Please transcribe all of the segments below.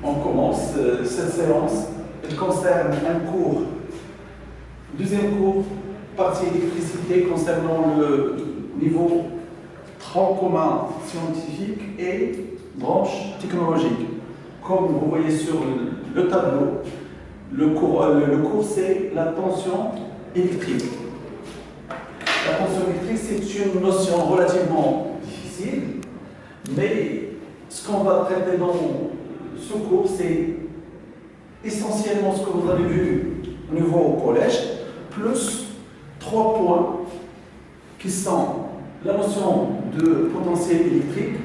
On commence cette séance. Elle concerne un cours, deuxième cours, partie électricité concernant le niveau tronc commun scientifique et branche technologique. Comme vous voyez sur le tableau, le cours c'est la tension électrique. La tension électrique, c'est une notion relativement difficile, mais ce qu'on va traiter dans ce cours, c'est essentiellement ce que vous avez vu au niveau au collège, plus 3 points qui sont la notion de potentiel électrique,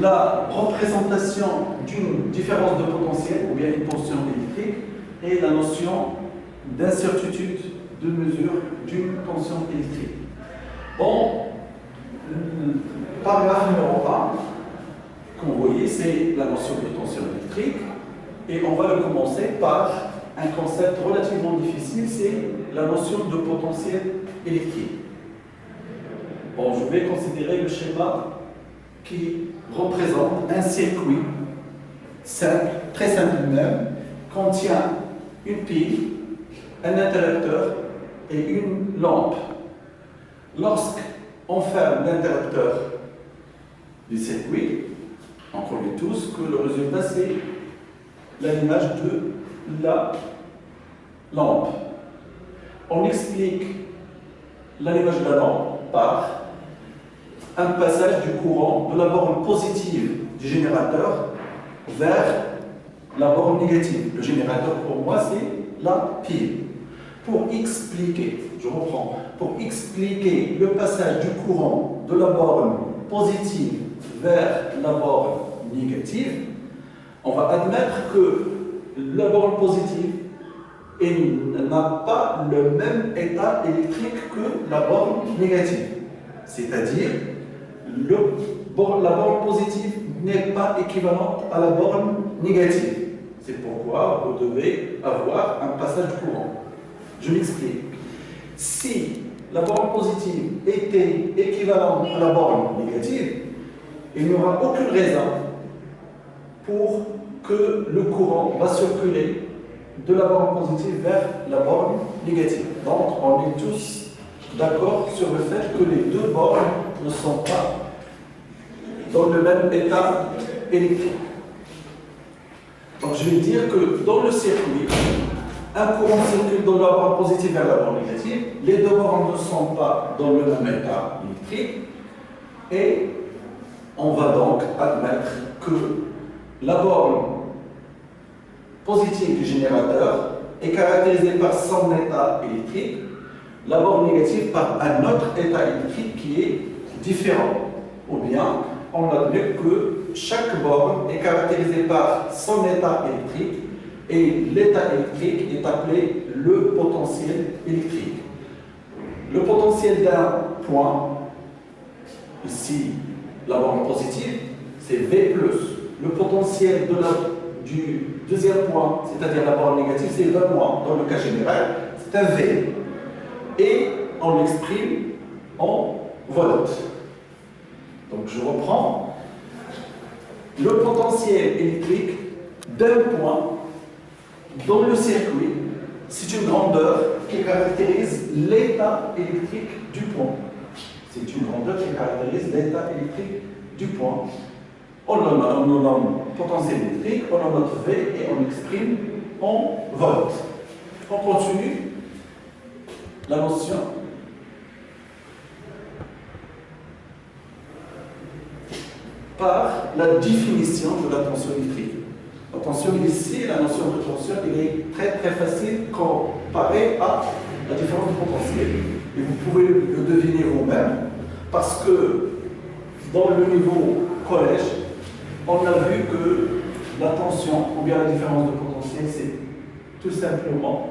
la représentation d'une différence de potentiel ou bien une tension électrique et la notion d'incertitude de mesure d'une tension électrique. Bon, paragraphe numéro 1, comme vous voyez, c'est la notion de tension électrique et on va le commencer par un concept relativement difficile, c'est la notion de potentiel électrique. Bon, je vais considérer le schéma qui représente un circuit simple, très simple même, contient une pile, un interrupteur et une lampe. Lorsqu'on ferme l'interrupteur du circuit, on connaît tous que le résultat c'est l'allumage de la lampe. On explique l'allumage de la lampe par un passage du courant de la borne positive du générateur vers la borne négative. Le générateur pour moi c'est la pile. Pour expliquer, je reprends, pour expliquer le passage du courant de la borne positive vers la borne négative, on va admettre que la borne positive n'a pas le même état électrique que la borne négative. C'est-à-dire, la borne positive n'est pas équivalente à la borne négative. C'est pourquoi vous devez avoir un passage du courant. Je m'explique. Si la borne positive était équivalente à la borne négative, il n'y aura aucune raison pour que le courant va circuler de la borne positive vers la borne négative. Donc, on est tous d'accord sur le fait que les deux bornes ne sont pas dans le même état électrique. Donc, je vais dire que dans le circuit, un courant circule de la borne positive vers la borne négative, les deux bornes ne sont pas dans le même état électrique, et on va donc admettre que la borne positive du générateur est caractérisée par son état électrique, la borne négative par un autre état électrique qui est différent. Ou bien, on admet que chaque borne est caractérisée par son état électrique et l'état électrique est appelé le potentiel électrique. Le potentiel d'un point, ici la borne positive, c'est V+. Le potentiel du deuxième point, c'est-à-dire la borne négative, c'est V-. Dans le cas général, c'est un V. Et on l'exprime en volts. Donc je reprends. Le potentiel électrique d'un point dans le circuit, c'est une grandeur qui caractérise l'état électrique du point. C'est une grandeur qui caractérise l'état électrique du point. On le nomme potentiel électrique, on le nomme V et on l'exprime en volts. On continue la notion par la définition de la tension électrique. La tension ici, la notion de tension, elle est très très facile comparée à la différence de potentiel. Et vous pouvez le deviner vous-même parce que dans le niveau collège, on a vu que la tension ou bien la différence de potentiel, c'est tout simplement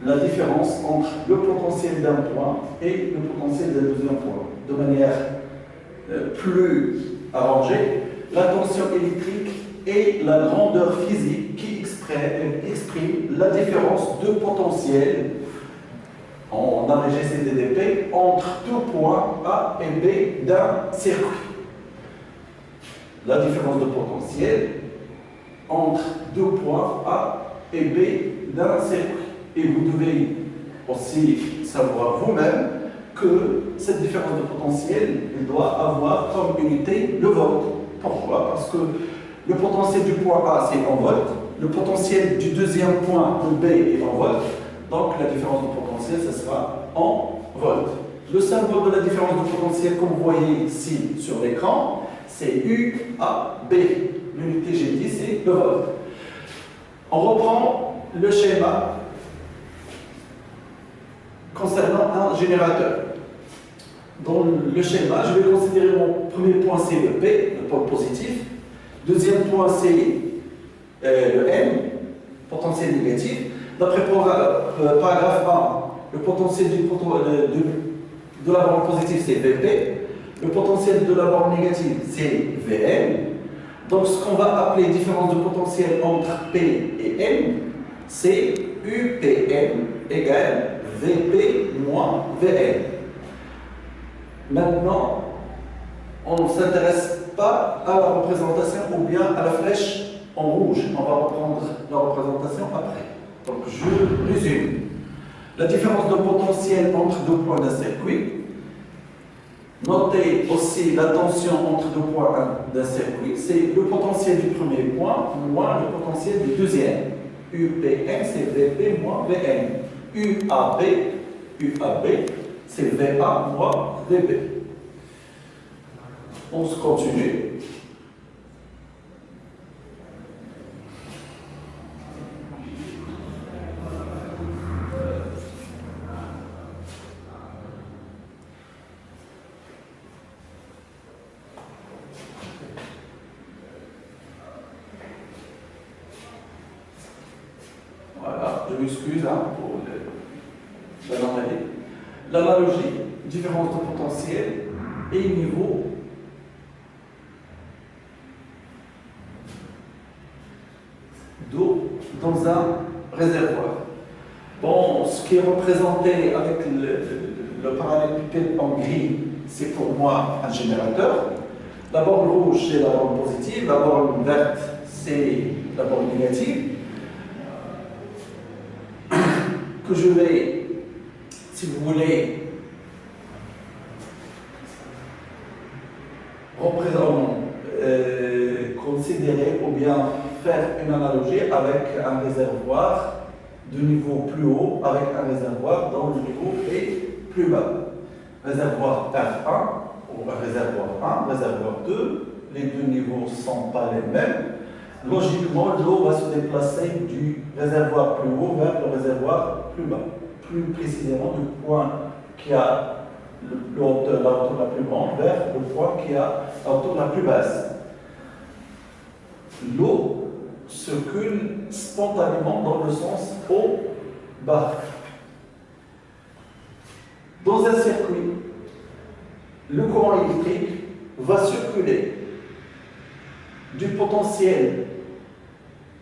la différence entre le potentiel d'un point et le potentiel d'un deuxième point. De manière plus arrangée, la tension électrique est la grandeur physique qui exprime la différence de potentiel en abrégé CDDP entre deux points A et B d'un circuit. la différence de potentiel entre deux points A et B d'un circuit. Et vous devez aussi savoir vous-même que cette différence de potentiel doit avoir comme unité le volt. Pourquoi? Parce que le potentiel du point A, c'est en volts, le potentiel du deuxième point de B est en volts, donc la différence de potentiel, ce sera en volts. Le symbole de la différence de potentiel, comme vous voyez ici sur l'écran, c'est UAB. L'unité, j'ai dit, c'est le volt. On reprend le schéma concernant un générateur. Dans le schéma, je vais considérer mon premier point, c'est le P, le pôle positif. Deuxième point, c'est le M, potentiel négatif. D'après paragraphe 1, le potentiel de la borne positive, c'est VP. Le potentiel de la borne négative, c'est VM. Donc, ce qu'on va appeler différence de potentiel entre P et M, c'est UPM égale VP moins VM. Maintenant, on ne s'intéresse pas à la représentation ou bien à la flèche en rouge. On va reprendre la représentation après. Donc, je résume. La différence de potentiel entre deux points d'un circuit. Notez aussi la tension entre deux points d'un circuit. C'est le potentiel du premier point moins le potentiel du deuxième. UPM, c'est VP moins VM. UAB, c'est VA moins VB. On se continue. Voilà, je m'excuse pour l'anomalie. L'analogie, différence de potentiel et niveau d'eau dans un réservoir. Bon, ce qui est représenté avec le parallélépipède en gris, c'est pour moi un générateur. La borne rouge, c'est la borne positive. La borne verte, c'est la borne négative. Que je vais, si vous voulez, considérer ou bien faire une analogie avec un réservoir de niveau plus haut avec un réservoir dont le niveau est plus bas. Réservoir R1 ou réservoir 1, réservoir 2, les deux niveaux ne sont pas les mêmes. Logiquement, l'eau va se déplacer du réservoir plus haut vers le réservoir plus bas. Plus précisément du point qui a la hauteur la plus grande vers le point qui a la hauteur la plus basse. L'eau circule spontanément dans le sens haut-bas. Dans un circuit, le courant électrique va circuler du potentiel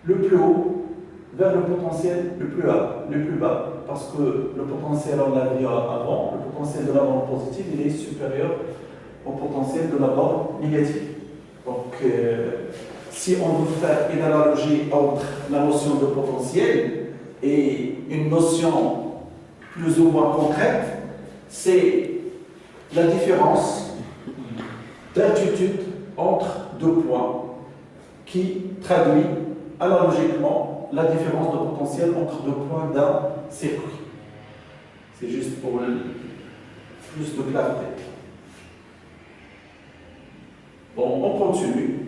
le plus haut vers le potentiel le plus bas, parce que le potentiel, on l'a vu avant, le potentiel de la borne positive, il est supérieur au potentiel de la borne négative. Donc, si on veut faire une analogie entre la notion de potentiel et une notion plus ou moins concrète, c'est la différence d'altitude entre deux points qui traduit analogiquement la différence de potentiel entre deux points d'un circuit. C'est juste pour plus de clarté. Bon, on continue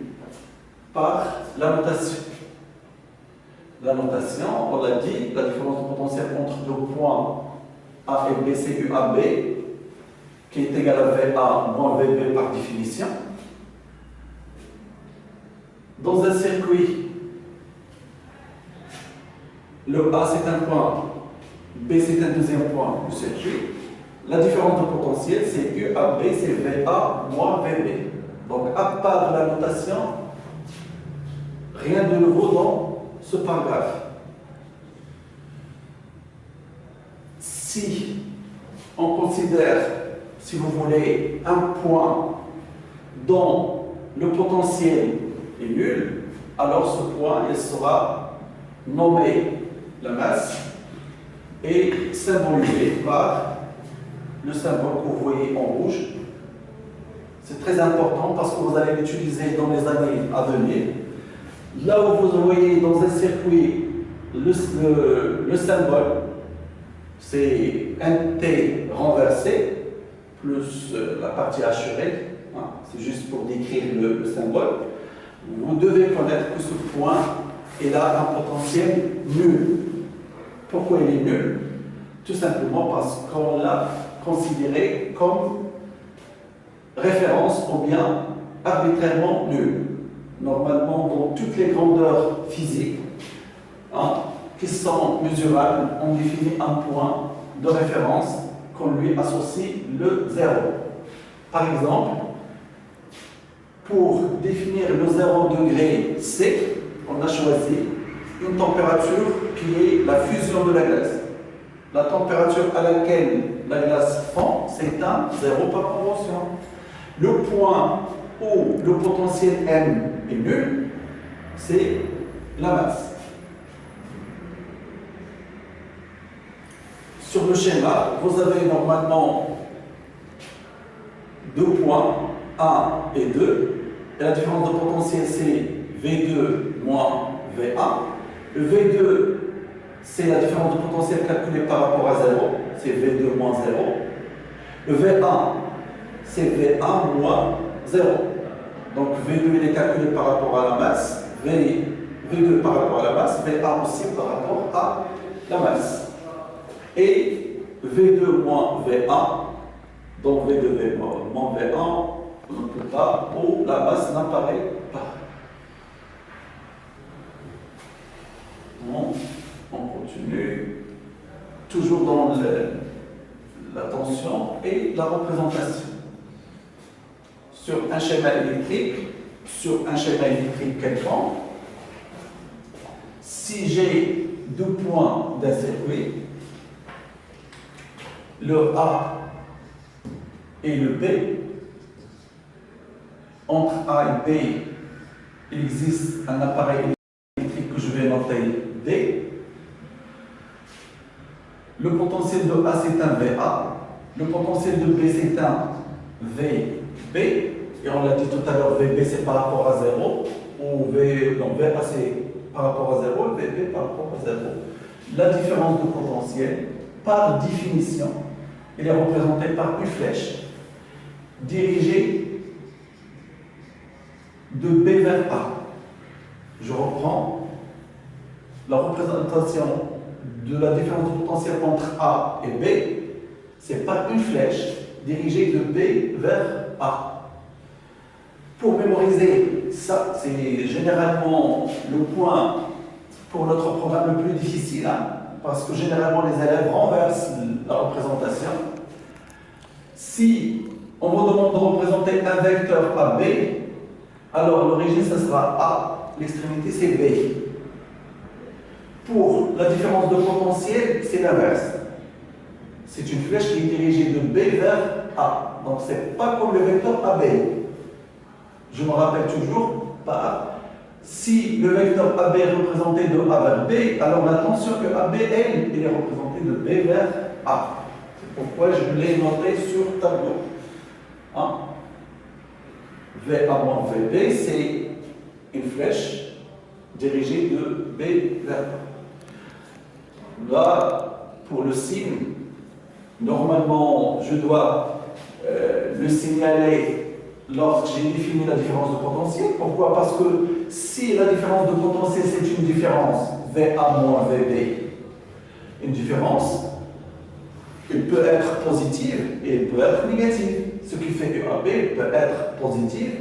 par la notation. La notation, on l'a dit, la différence de potentiel entre deux points A et B, c'est UAB, qui est égal à VA moins VB par définition. Dans un circuit, le A c'est un point, B c'est un deuxième point du circuit. La différence de potentiel c'est UAB, c'est VA moins VB. Donc à part la notation, rien de nouveau dans ce paragraphe. Si on considère, si vous voulez, un point dont le potentiel est nul, alors ce point il sera nommé la masse et symbolisé par le symbole que vous voyez en rouge. C'est très important parce que vous allez l'utiliser dans les années à venir. Là où vous voyez dans un circuit le symbole, c'est un T renversé plus la partie assurée, hein, c'est juste pour décrire le symbole. Vous devez connaître que ce point il a un potentiel nul. Pourquoi il est nul? Tout simplement parce qu'on l'a considéré comme référence ou bien arbitrairement nul. Normalement, dans toutes les grandeurs physiques hein, qui sont mesurables, on définit un point de référence qu'on lui associe le 0. Par exemple, pour définir le 0 degré C, on a choisi une température qui est la fusion de la glace. La température à laquelle la glace fond, c'est un 0 par convention. Le point où le potentiel M est nul, c'est la masse. Sur le schéma, vous avez normalement deux points, 1 et 2. Et la différence de potentiel, c'est V2 moins V1. Le V2, c'est la différence de potentiel calculée par rapport à 0. C'est V2 moins 0. Le V1, c'est V1 moins 0. Donc V2 il est calculé par rapport à la masse, V2 par rapport à la masse, V1 aussi par rapport à la masse. Et V2 moins V1, donc V2 moins V1, on ne peut pas, ou la masse n'apparaît pas. Bon, on continue, toujours dans la tension et la représentation. Sur un schéma électrique quelconque, si j'ai deux points d'un circuit, le A et le B, entre A et B, il existe un appareil électrique que je vais noter D. Le potentiel de A c'est un VA, le potentiel de B c'est un VB, et on l'a dit tout à l'heure, VB c'est par rapport à 0, ou VA c'est par rapport à 0, VB par rapport à 0. La différence de potentiel, par définition, elle est représentée par une flèche dirigée de B vers A. Je reprends la représentation de la différence de potentiel entre A et B, c'est par une flèche dirigée de B vers A. Pour mémoriser ça, c'est généralement le point pour notre programme le plus difficile, hein, parce que généralement les élèves renversent la représentation. Si on vous demande de représenter un vecteur AB, alors l'origine, ce sera A, l'extrémité, c'est B. Pour la différence de potentiel, c'est l'inverse. C'est une flèche qui est dirigée de B vers A. Donc, ce n'est pas comme le vecteur AB. Je me rappelle toujours par si le vecteur AB est représenté de A vers B, alors la tension que AB, elle est représentée de B vers A. C'est pourquoi je l'ai noté sur tableau. Hein? VA moins VB, c'est une flèche dirigée de B vers A. Là, pour le signe, normalement, je dois le signaler lorsque j'ai défini la différence de potentiel. Pourquoi? Parce que si la différence de potentiel, c'est une différence VA moins VB, une différence, elle peut être positive et elle peut être négative. Ce qui fait que AB peut être positive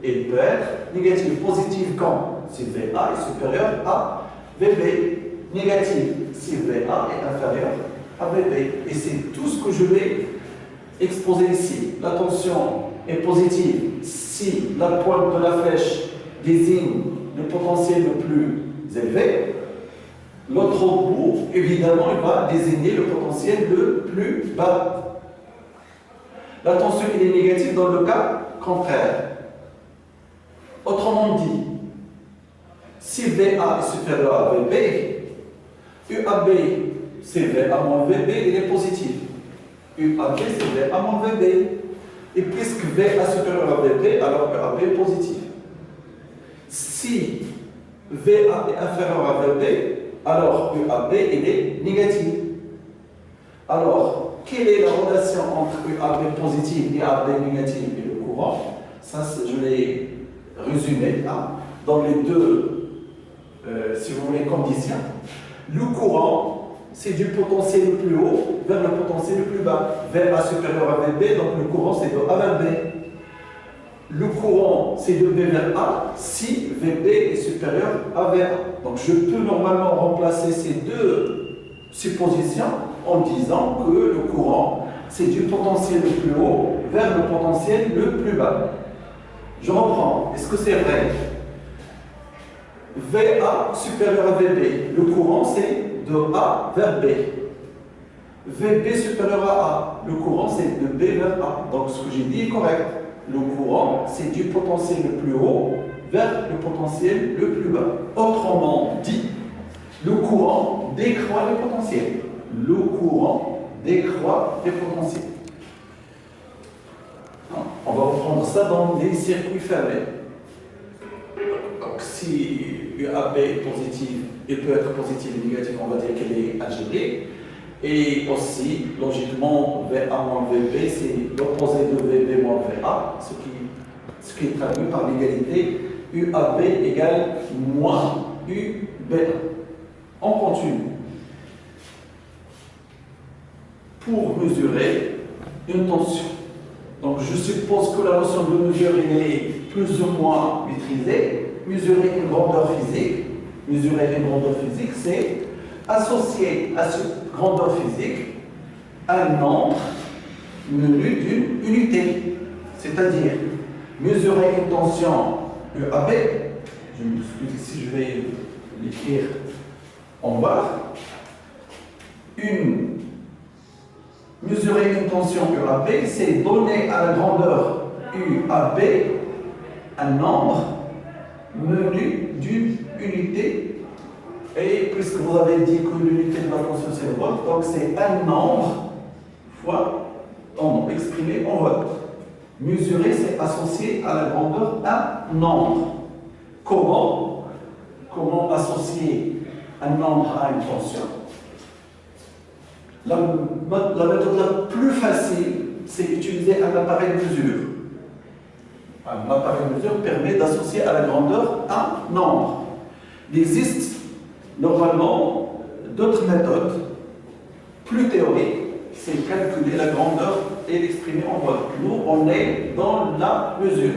et elle peut être négative. Positive quand? Si VA est supérieur à VB. Négative si VA est inférieur à VB. Et c'est tout ce que je vais exposer ici. La tension est positive si la pointe de la flèche désigne le potentiel le plus élevé. L'autre bout, évidemment, il va désigner le potentiel le plus bas. La tension est négative dans le cas contraire. Autrement dit, si VA est supérieur à VB, UAB c'est VA moins VB, il est positif. UAB c'est VA moins VB. Et puisque VA supérieur à VB, alors UAB est positif. Si VA est inférieur à VB, alors UAB il est négatif. Alors, quelle est la relation entre UAB positif et UAB négatif et le courant? Ça, je l'ai résumé là, dans les deux, si vous voulez, conditions. Le courant, c'est du potentiel le plus haut vers le potentiel le plus bas. VA supérieur à VB, donc le courant c'est de A vers B. Le courant c'est de B vers A si VB est supérieur à VA. Donc je peux normalement remplacer ces deux suppositions en disant que le courant c'est du potentiel le plus haut vers le potentiel le plus bas. Je reprends. Est-ce que c'est vrai? VA supérieur à VB, le courant c'est de A vers B. VB supérieur à A, le courant c'est de B vers A. Donc ce que j'ai dit est correct. Le courant c'est du potentiel le plus haut vers le potentiel le plus bas. Autrement dit, le courant décroît les potentiels. Le courant décroît les potentiels. On va reprendre ça dans les circuits fermés. Donc si UAB est positif, il peut être positif et négatif, on va dire qu'elle est algébrique. Et aussi, logiquement, VA moins VB, c'est l'opposé de VB moins VA, ce qui est traduit par l'égalité UAB égale moins UB1. On continue. Pour mesurer une tension. Donc je suppose que la notion de mesure est plus ou moins maîtrisée. Mesurer une grandeur physique. Mesurer une grandeur physique, c'est associer à cette grandeur physique un nombre menu d'une unité. C'est-à-dire mesurer une tension UAB. Je m'excuse si je vais l'écrire en bas. Mesurer une tension UAB, c'est donner à la grandeur UAB un nombre menu d'une unité. Et puisque vous avez dit que l'unité de la tension c'est le volt, donc c'est un nombre fois en nombre exprimé en volt. Mesurer, c'est associer à la grandeur un nombre. Comment associer un nombre à une tension? La méthode la plus facile, c'est d'utiliser un appareil de mesure. Un appareil de mesure permet d'associer à la grandeur un nombre. Il existe normalement d'autres méthodes plus théoriques, c'est calculer la grandeur et l'exprimer en volt. Nous, on est dans la mesure.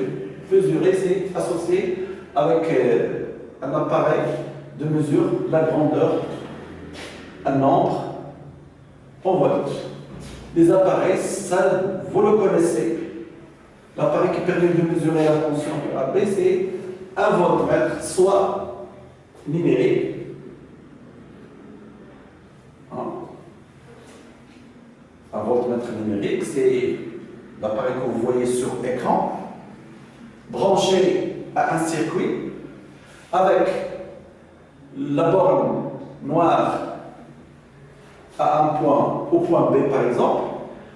Mesurer, c'est associer avec un appareil de mesure la grandeur, un nombre en volt. Les appareils, ça, vous le connaissez. L'appareil qui permet de mesurer la tension UAB, c'est un voltmètre, soit numérique. Un voltmètre numérique, c'est l'appareil que vous voyez sur l'écran, branché à un circuit avec la borne noire à un point au point B par exemple,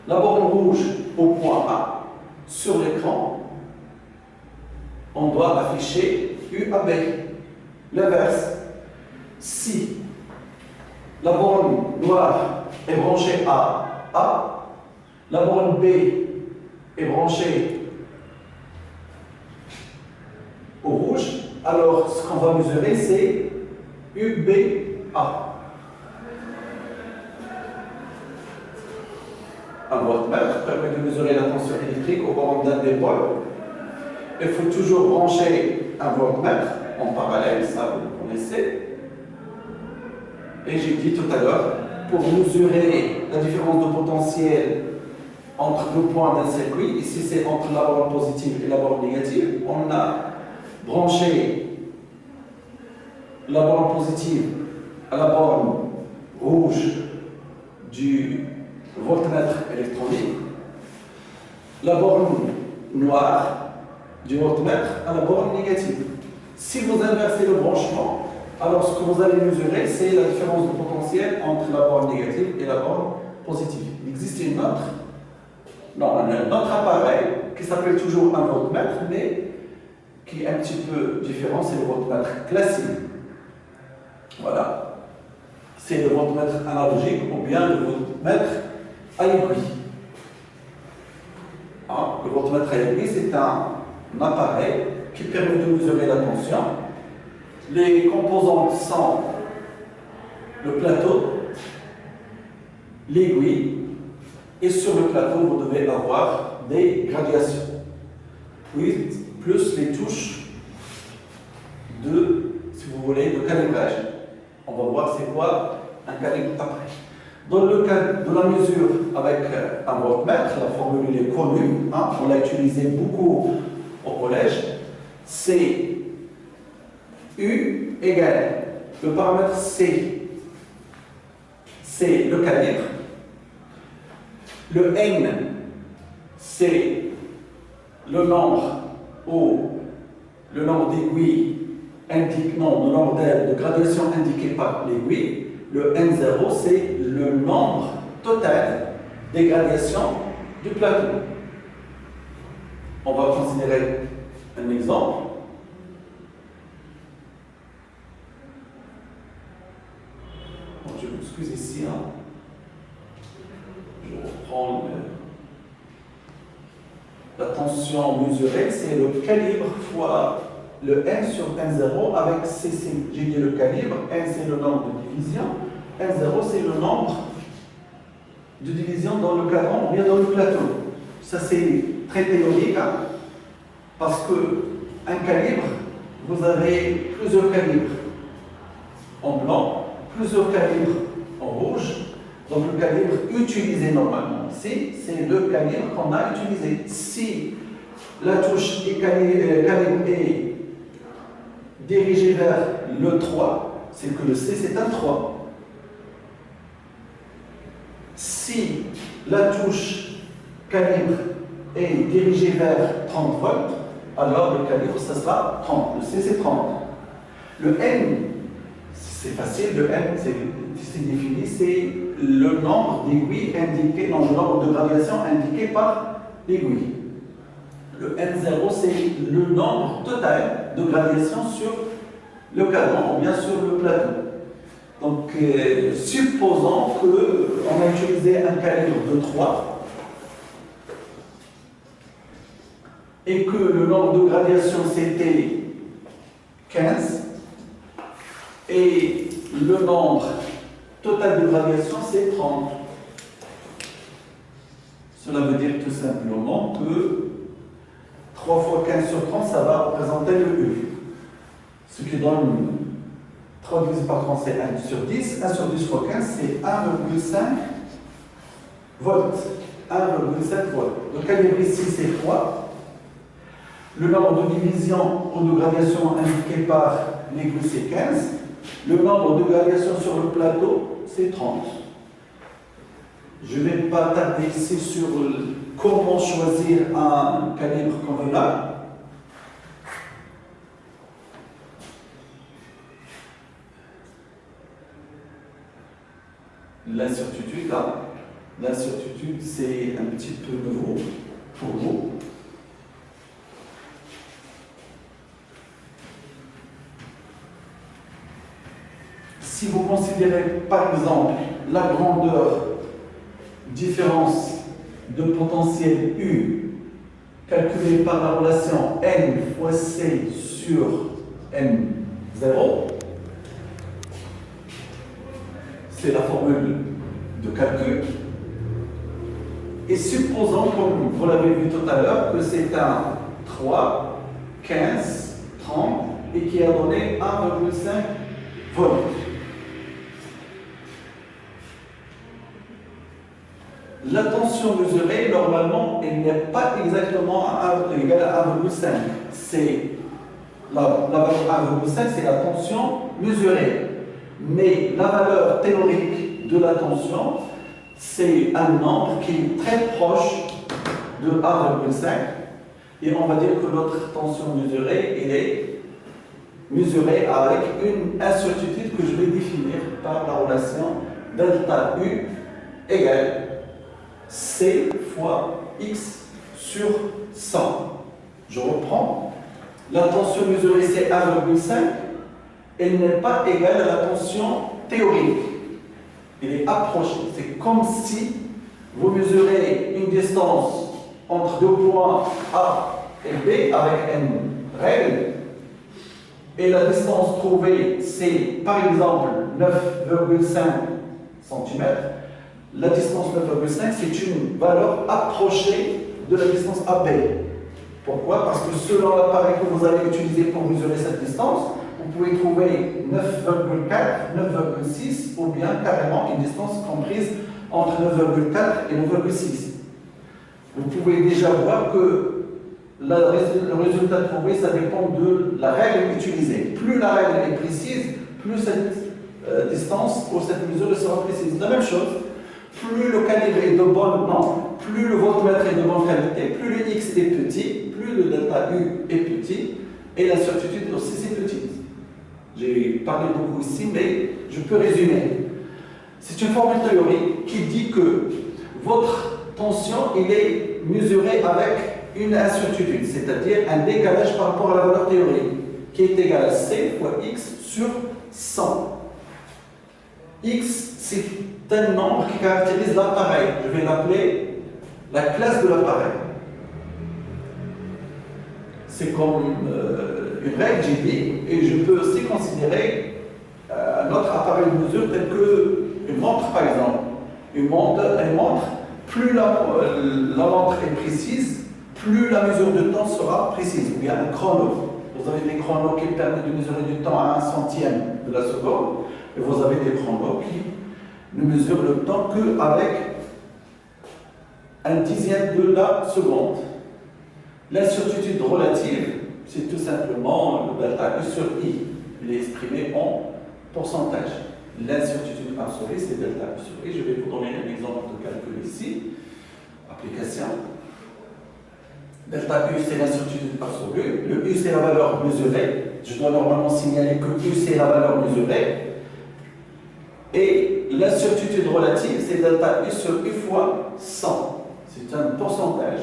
la borne rouge au point A. Sur l'écran, on doit afficher UAB. L'inverse, si la borne noire est branchée à A, la borne B est branchée au rouge, alors ce qu'on va mesurer c'est UBA. Un voltmètre permet de mesurer la tension électrique au bornes d'un des pôles. Il faut toujours brancher un voltmètre en parallèle, ça vous le connaissez. Et j'ai dit tout à l'heure, pour mesurer la différence de potentiel entre deux points d'un circuit, ici c'est entre la borne positive et la borne négative, on a branché la borne positive à la borne rouge du voltmètre électronique, la borne noire du voltmètre à la borne négative. Si vous inversez le branchement, alors ce que vous allez mesurer, c'est la différence de potentiel entre la borne négative et la borne positive. Il existe un autre appareil qui s'appelle toujours un voltmètre, mais qui est un petit peu différent, c'est le voltmètre classique. Voilà. C'est le voltmètre analogique ou bien le voltmètre à aiguille. Le voltmètre à aiguille, c'est un appareil qui permet de mesurer la tension. Les composantes sont le plateau, l'aiguille, et sur le plateau, vous devez avoir des gradations, puis plus les touches de, si vous voulez, de calibrage. On va voir c'est quoi un calibre après. Dans le cas de la mesure avec un voltmètre, la formule est connue, on l'a utilisée beaucoup au collège, c'est U égale le paramètre C, c'est le calibre, le N, c'est le nombre d'aiguilles indiquant, le nombre de gradations indiquées par l'aiguille. Le N0, c'est le nombre total des gradations du plateau. On va considérer un exemple. Bon, je m'excuse ici. Je reprends la tension mesurée, c'est le calibre fois le N sur N0 avec CC. J'ai dit le calibre, N c'est le nombre de divisions, N0 c'est le nombre de divisions dans le cadran ou bien dans le plateau. Ça c'est très théorique, parce que un calibre, vous avez plusieurs calibres en blanc, plusieurs calibres en rouge. Donc le calibre utilisé normalement ici, c'est le calibre qu'on a utilisé. Si la touche est calibre est dirigée vers le 3, c'est que le C c'est un 3. Si la touche calibre est dirigée vers 30 volts, alors le calibre ça sera 30. Le C c'est 30. Le N, c'est facile, le N c'est défini, c'est le nombre d'aiguilles indiquées, non, le nombre de gradations indiquées par l'aiguille. Le N0, c'est le nombre total de gradations sur le cadran ou bien sur le plateau. Donc, supposons qu'on a utilisé un calibre de 3 et que le nombre de gradations c'était 15 et le nombre total de gradations c'est 30. Cela veut dire tout simplement que 3 fois 15 sur 30, ça va représenter le U. Ce qui donne 3 divisé par 30, c'est 1 sur 10. 1 sur 10 fois 15, c'est 1,5 volts. 1,5 volts. Le calibre ici, c'est 3. Le nombre de divisions ou de gradations indiquées par l'aiguille, c'est 15. Le nombre de gradations sur le plateau, c'est 30. Je ne vais pas tarder ici sur comment choisir un calibre convenable. L'incertitude, là, l'incertitude, c'est un petit peu nouveau pour vous. Si vous considérez par exemple la grandeur différence de potentiel U calculée par la relation N fois C sur N0, c'est la formule de calcul. Et supposons, comme vous l'avez vu tout à l'heure, que c'est un 3, 15, 30 et qui a donné 1,5 volts. La tension mesurée, normalement, elle n'est pas exactement égale à 1,5. C'est la valeur 1,5, c'est la tension mesurée. Mais la valeur théorique de la tension, c'est un nombre qui est très proche de 1,5. Et on va dire que notre tension mesurée, elle est mesurée avec une incertitude que je vais définir par la relation delta U égale C fois X sur 100. Je reprends. La tension mesurée, c'est 1,5. Elle n'est pas égale à la tension théorique. Elle est approchée. C'est comme si vous mesurez une distance entre deux points A et B avec une règle. Et la distance trouvée, c'est par exemple 9,5 cm. La distance 9,5, c'est une valeur approchée de la distance AB. Pourquoi? Parce que selon l'appareil que vous allez utiliser pour mesurer cette distance, vous pouvez trouver 9,4, 9,6 ou bien carrément une distance comprise entre 9,4 et 9,6. Vous pouvez déjà voir que le résultat trouvé, ça dépend de la règle utilisée. Plus la règle est précise, plus cette distance ou cette mesure sera précise. La même chose, plus le calibre est de bonne, non, plus le voltmètre est de bonne qualité, plus le X est petit, plus le delta U est petit, et la certitude aussi c'est petite. J'ai parlé beaucoup ici, mais je peux résumer. C'est une formule théorique qui dit que votre tension il est mesurée avec une incertitude, c'est-à-dire un décalage par rapport à la valeur théorique, qui est égal à C fois X sur 100. X, c'est un nombre qui caractérise l'appareil. Je vais l'appeler la classe de l'appareil. C'est comme une règle, j'ai dit, et je peux aussi considérer notre appareil de mesure tel qu'une montre, par exemple. Une montre, plus la montre est précise, plus la mesure de temps sera précise. Ou bien un chrono. Vous avez des chronos qui permettent de mesurer du temps à 1/100 de la seconde, et vous avez des chronos qui ne mesurent le temps qu'avec 1/10 de la seconde. L'incertitude relative, c'est tout simplement le delta U sur I. Il est exprimé en pourcentage. L'incertitude absolue, c'est delta U sur I. Je vais vous donner un exemple de calcul ici. Application. Delta U, c'est l'incertitude absolue. Le U, c'est la valeur mesurée. Je dois normalement signaler que U, c'est la valeur mesurée. Et l'incertitude relative, c'est delta U sur U fois 100. C'est un pourcentage.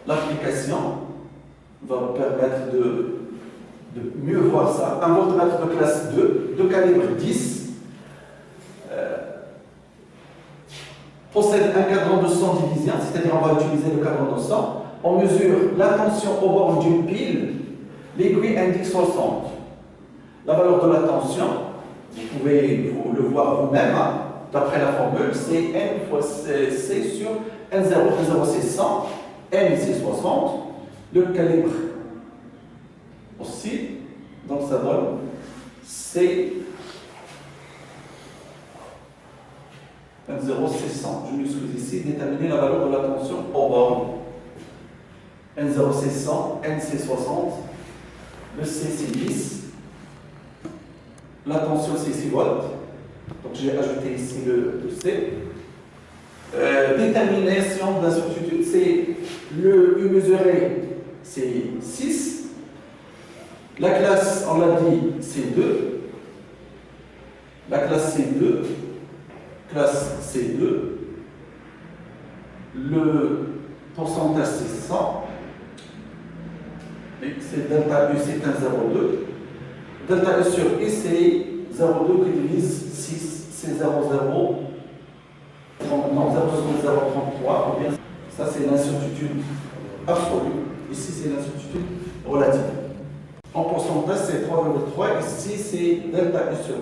L'application va permettre de mieux voir ça. Un voltmètre de classe 2, de calibre 10, possède un cadran de 100 divisions, c'est-à-dire on va utiliser le cadran de 100. On mesure la tension au bord d'une pile, l'aiguille indique 60. La valeur de la tension, vous pouvez le voir vous-même, d'après la formule, c'est N fois C sur N0. N0 c'est 100, N c'est 60, le calibre aussi, donc ça donne C. N0 c'est 100. Je m'excuse ici, déterminer la valeur de la tension au bord. N0 c'est 100, N c'est 60, le C c'est 10, la tension c'est 6 volts, donc j'ai ajouté ici le C. Détermination de l'incertitude, c'est le U mesuré, c'est 6, la classe, on l'a dit, c'est 2, la classe c'est 2, classe c'est 2, le pourcentage c'est 100, c'est delta U, c'est un 0,2. Delta U sur I, c'est 0,2 qui divise 6, c'est 0,0. Non, 0,033. Ou bien, ça, c'est l'incertitude absolue. Ici, c'est l'incertitude relative. En pourcentage, c'est 3,3. Ici, c'est delta U sur I.